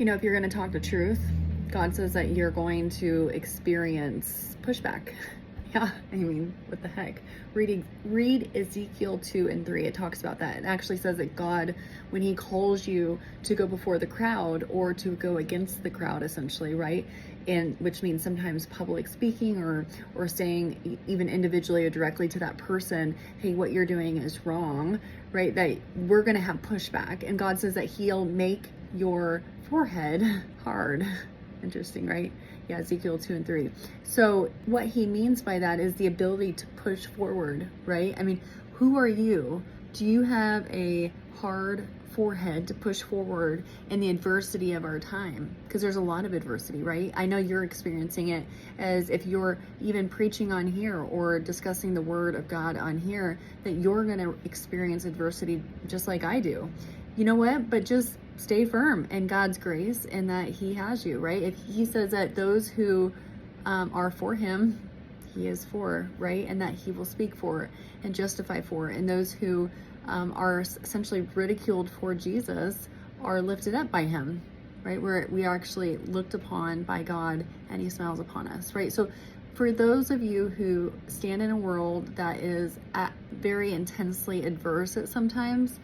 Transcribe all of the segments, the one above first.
If you're going to talk the truth, God says that you're going to experience pushback. Yeah, I mean, what the heck? Read Ezekiel 2 and 3. It talks about that. It actually says that God, when he calls you to go before the crowd or to go against the crowd, essentially, right? And which means sometimes public speaking or saying even individually or directly to that person, hey, what you're doing is wrong, right? That we're going to have pushback. And God says that he'll make your forehead hard. Interesting, right? Yeah, Ezekiel 2 and 3. So what he means by that is the ability to push forward, right? I mean, who are you? Do you have a hard forehead to push forward in the adversity of our time? Because there's a lot of adversity, right? I know you're experiencing it as if you're even preaching on here or discussing the word of God on here, that you're going to experience adversity just like I do. You know what? But just stay firm in God's grace and that he has you, right? If he says that those who are for him, he is for, right? And that he will speak for and justify for. And those who are essentially ridiculed for Jesus are lifted up by him, right? We are actually looked upon by God and he smiles upon us, right? So for those of you who stand in a world that is very intensely adverse at sometimes,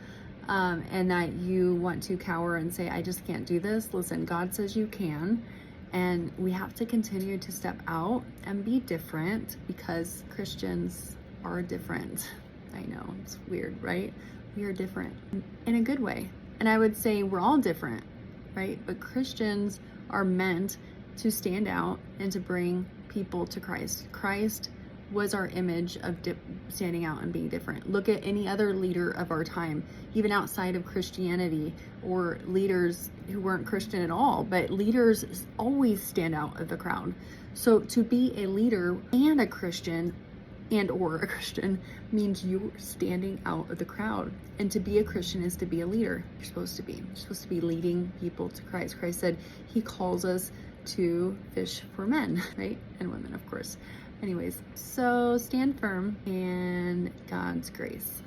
and that you want to cower and say, I just can't do this. Listen, God says you can. And we have to continue to step out and be different because Christians are different. I know, it's weird, right? We are different in a good way. And I would say we're all different, right? But Christians are meant to stand out and to bring people to Christ. Christ was our image of standing out and being different. Look at any other leader of our time, even outside of Christianity, or leaders who weren't Christian at all, but leaders always stand out of the crowd. So to be a leader and a Christian or a Christian means you're standing out of the crowd. And to be a Christian is to be a leader. You're supposed to be leading people to Christ. Christ said he calls us to fish for men, right? And women, of course. Anyways, so stand firm in God's grace.